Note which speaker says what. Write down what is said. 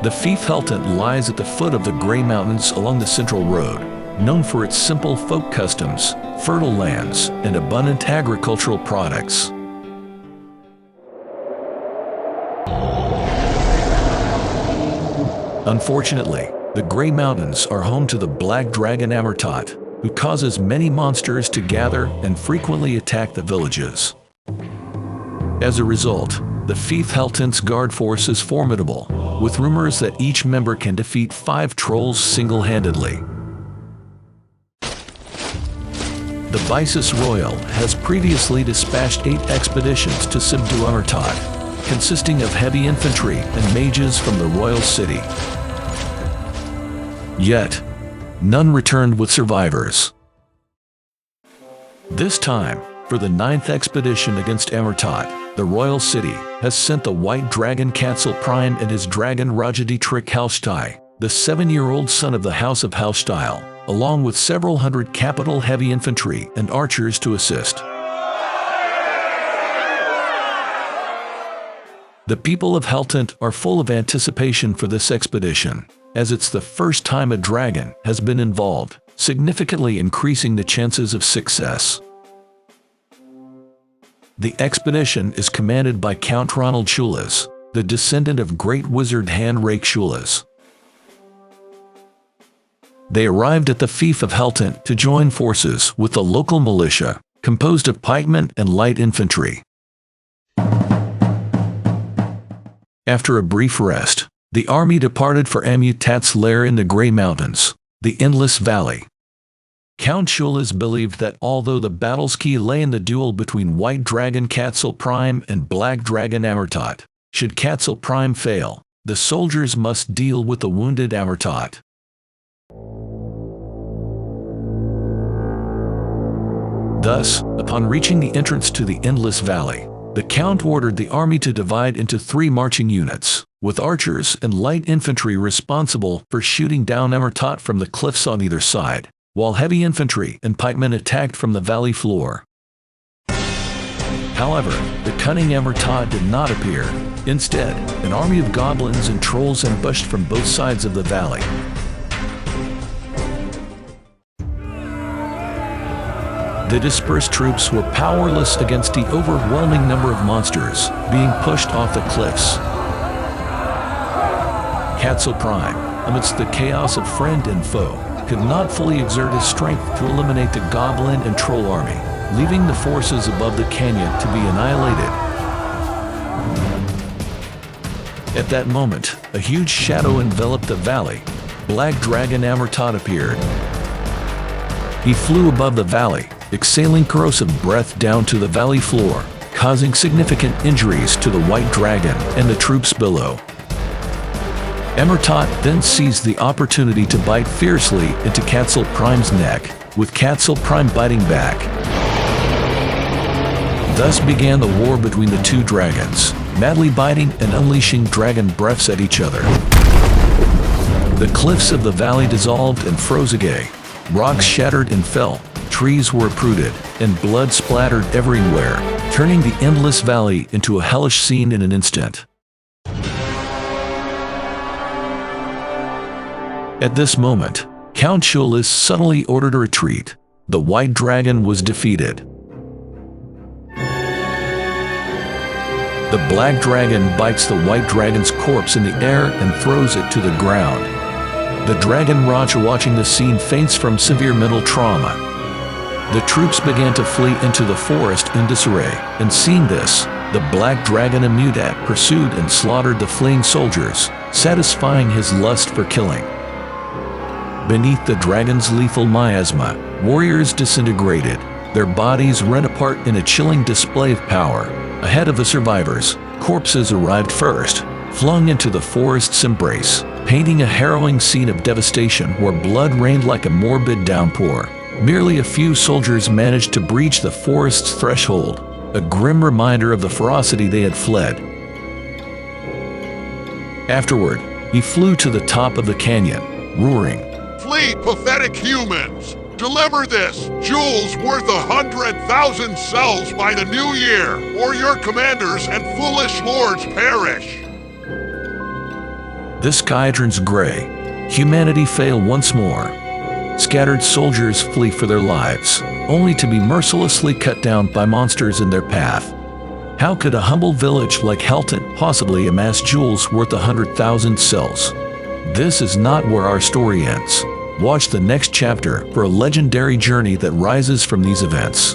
Speaker 1: The fief Heltant lies at the foot of the Grey Mountains along the Central Road, known for its simple folk customs, fertile lands, and abundant agricultural products. Unfortunately, the Grey Mountains are home to the black dragon Amutaht, who causes many monsters to gather and frequently attack the villages. As a result, the fief Heltant's guard force is formidable, with rumors that each member can defeat 5 trolls single-handedly. The Vices Royal has previously dispatched 8 expeditions to subdue Amutaht, consisting of heavy infantry and mages from the royal city. Yet, none returned with survivors. This time, for the 9th expedition against Amutaht, the royal city has sent the white dragon Cancel Prime and his dragon Rajaditrik Halstai, the 7-year-old son of the House of Halstyle, along with several hundred capital heavy infantry and archers to assist. The people of Heltant are full of anticipation for this expedition, as it's the first time a dragon has been involved, significantly increasing the chances of success. The expedition is commanded by Count Ronald Shulas, the descendant of great wizard Hanrake Shulas. They arrived at the fief of Heltant to join forces with the local militia, composed of pikemen and light infantry. After a brief rest, the army departed for Amutaht's lair in the Grey Mountains, the Endless Valley. Count Shulas believed that although the battle's key lay in the duel between White Dragon Cancel Prime and Black Dragon Amutaht, should Cancel Prime fail, the soldiers must deal with the wounded Amutaht. Thus, upon reaching the entrance to the Endless Valley, the Count ordered the army to divide into 3 marching units, with archers and light infantry responsible for shooting down Amutaht from the cliffs on either side, while heavy infantry and pikemen attacked from the valley floor. However, the cunning Amutaht did not appear. Instead, an army of goblins and trolls ambushed from both sides of the valley. The dispersed troops were powerless against the overwhelming number of monsters being pushed off the cliffs. Cancel Prime, amidst the chaos of friend and foe, could not fully exert his strength to eliminate the goblin and troll army, leaving the forces above the canyon to be annihilated. At that moment, a huge shadow enveloped the valley. Black Dragon Amutaht appeared. He flew above the valley, exhaling corrosive breath down to the valley floor, causing significant injuries to the White Dragon and the troops below. Amutaht then seized the opportunity to bite fiercely into Cancel Prime's neck, with Cancel Prime biting back. Thus began the war between the 2 dragons, madly biting and unleashing dragon breaths at each other. The cliffs of the valley dissolved and froze again. Rocks shattered and fell, trees were uprooted, and blood splattered everywhere, turning the Endless Valley into a hellish scene in an instant. At this moment, Count Shulas suddenly ordered a retreat. The White Dragon was defeated. The Black Dragon bites the White Dragon's corpse in the air and throws it to the ground. The Dragon Raja, watching the scene, faints from severe mental trauma. The troops began to flee into the forest in disarray, and seeing this, the Black Dragon Amutaht pursued and slaughtered the fleeing soldiers, satisfying his lust for killing. Beneath the dragon's lethal miasma, warriors disintegrated, their bodies rent apart in a chilling display of power. Ahead of the survivors, corpses arrived first, flung into the forest's embrace, painting a harrowing scene of devastation where blood rained like a morbid downpour. Merely a few soldiers managed to breach the forest's threshold, a grim reminder of the ferocity they had fled. Afterward, he flew to the top of the canyon, roaring,
Speaker 2: "Flee, pathetic humans! Deliver this, jewels worth 100,000 cells by the new year, or your commanders and foolish lords perish!"
Speaker 1: The sky turns gray. Humanity fail once more. Scattered soldiers flee for their lives, only to be mercilessly cut down by monsters in their path. How could a humble village like Helton possibly amass jewels worth 100,000 cells? This is not where our story ends. Watch the next chapter for a legendary journey that rises from these events.